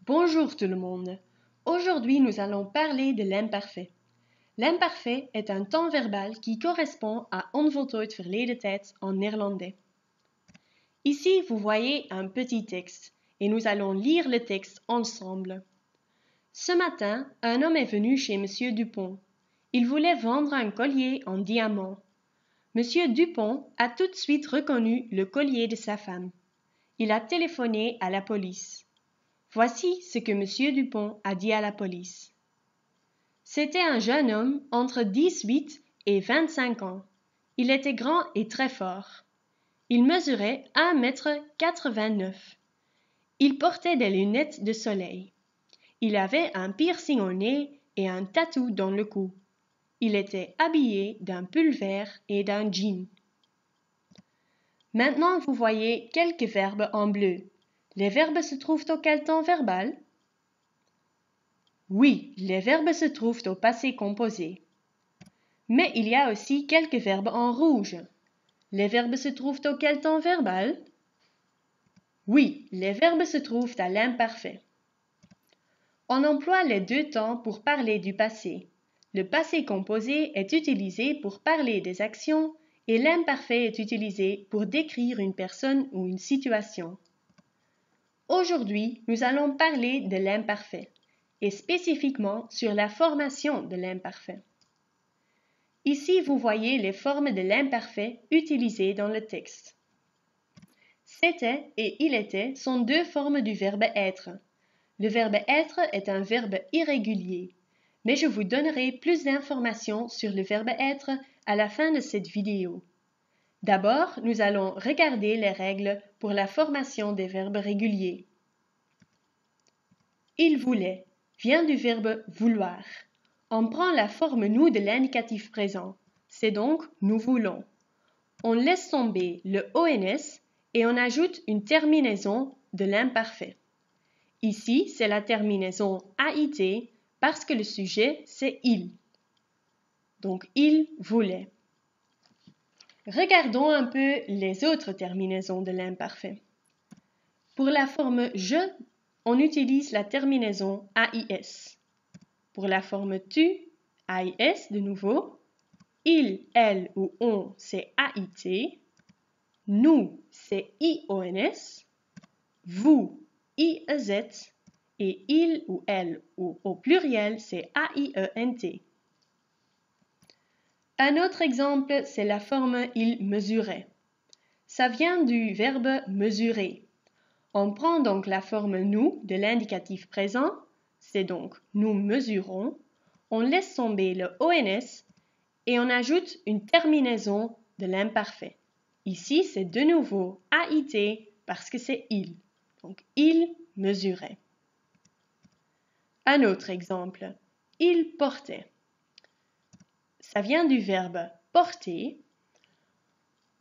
Bonjour tout le monde. Aujourd'hui, nous allons parler de l'imparfait. L'imparfait est un temps verbal qui correspond à onvoltooid verleden tijd en néerlandais. Ici, vous voyez un petit texte et nous allons lire le texte ensemble. Ce matin, un homme est venu chez Monsieur Dupont. Il voulait vendre un collier en diamant. Monsieur Dupont a tout de suite reconnu le collier de sa femme. Il a téléphoné à la police. Voici ce que Monsieur Dupont a dit à la police. C'était un jeune homme entre 18 et 25 ans. Il était grand et très fort. Il mesurait 1,89 m. Il portait des lunettes de soleil. Il avait un piercing au nez et un tatou dans le cou. Il était habillé d'un pull vert et d'un jean. Maintenant, vous voyez quelques verbes en bleu. Les verbes se trouvent au quel temps verbal? Oui, les verbes se trouvent au passé composé. Mais il y a aussi quelques verbes en rouge. Les verbes se trouvent au quel temps verbal? Oui, les verbes se trouvent à l'imparfait. On emploie les deux temps pour parler du passé. Le passé composé est utilisé pour parler des actions et l'imparfait est utilisé pour décrire une personne ou une situation. Aujourd'hui, nous allons parler de l'imparfait et spécifiquement sur la formation de l'imparfait. Ici, vous voyez les formes de l'imparfait utilisées dans le texte. C'était et il était sont deux formes du verbe être. Le verbe être est un verbe irrégulier, mais je vous donnerai plus d'informations sur le verbe être à la fin de cette vidéo. D'abord, nous allons regarder les règles pour la formation des verbes réguliers. Il voulait vient du verbe vouloir. On prend la forme nous de l'indicatif présent. C'est donc nous voulons. On laisse tomber le ONS et on ajoute une terminaison de l'imparfait. Ici, c'est la terminaison AIT parce que le sujet, c'est il. Donc, il voulait. Regardons un peu les autres terminaisons de l'imparfait. Pour la forme je, on utilise la terminaison AIS. Pour la forme tu, AIS de nouveau. Il, elle ou on, c'est AIT. Nous, c'est IONS. Vous, IEZ. Et il ou elle ou au pluriel, c'est AIENT. Un autre exemple, c'est la forme il mesurait. Ça vient du verbe mesurer. On prend donc la forme nous de l'indicatif présent, c'est donc nous mesurons. On laisse tomber le ONS et on ajoute une terminaison de l'imparfait. Ici, c'est de nouveau AIT parce que c'est il. Donc, il mesurait. Un autre exemple, il portait. Ça vient du verbe porter.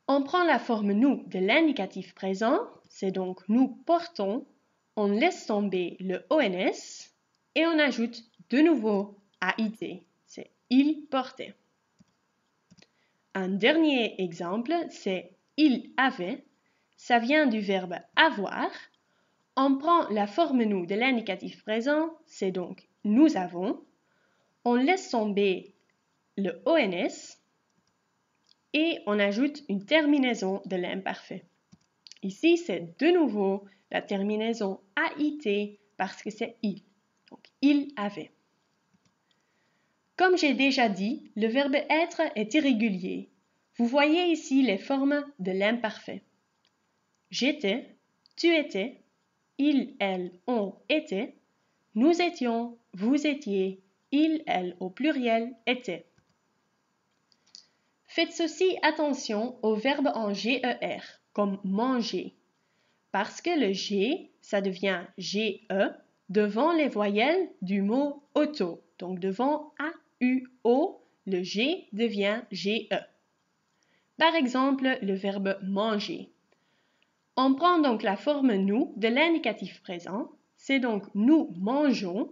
On prend la forme nous de l'indicatif présent, c'est donc nous portons. On laisse tomber le ONS et on ajoute de nouveau AIT, c'est il portait. Un dernier exemple, c'est il avait. Ça vient du verbe avoir. On prend la forme nous de l'indicatif présent, c'est donc nous avons. On laisse tomber le ONS et on ajoute une terminaison de l'imparfait. Ici, c'est de nouveau la terminaison AIT parce que c'est il. Donc, il avait. Comme j'ai déjà dit, le verbe être est irrégulier. Vous voyez ici les formes de l'imparfait. J'étais, tu étais, il, elle, on était, nous étions, vous étiez, il, elle au pluriel était. Faites aussi attention aux verbes en GER, comme manger, parce que le G, ça devient GE devant les voyelles du mot auto. Donc devant AUO, le G devient GE. Par exemple, le verbe manger. On prend donc la forme nous de l'indicatif présent, c'est donc nous mangeons,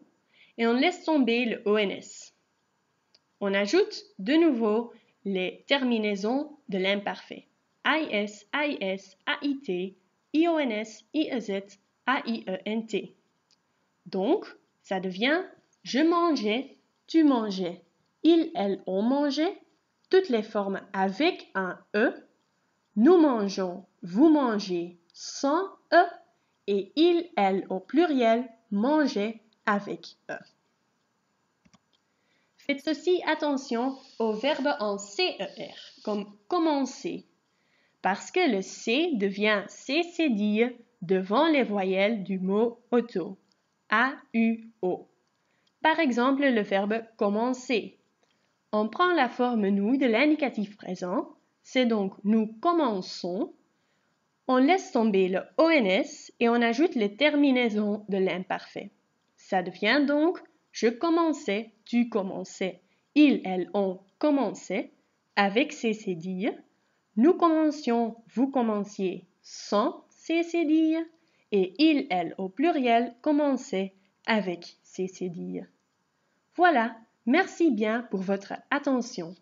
et on laisse tomber le ONS. On ajoute de nouveau les terminaisons de l'imparfait. AIS, AIS, AIT, IONS, IEZ, AIENT. Donc, ça devient je mangeais, tu mangeais, ils, elles ont mangé, toutes les formes avec un E, nous mangeons, vous mangez sans E, et ils, elles au pluriel mangeaient avec E. Faites aussi attention au verbe en CER, comme commencer, parce que le C devient cédille devant les voyelles du mot auto, A-U-O. Par exemple, le verbe commencer. On prend la forme nous de l'indicatif présent, c'est donc nous commençons. On laisse tomber le ONS et on ajoute les terminaisons de l'imparfait. Ça devient donc je commençais, tu commençais, ils, elles ont commencé avec ces cédilles. Nous commencions, vous commenciez sans ces cédilles et ils, elles au pluriel commençaient avec ces cédilles. Voilà, merci bien pour votre attention.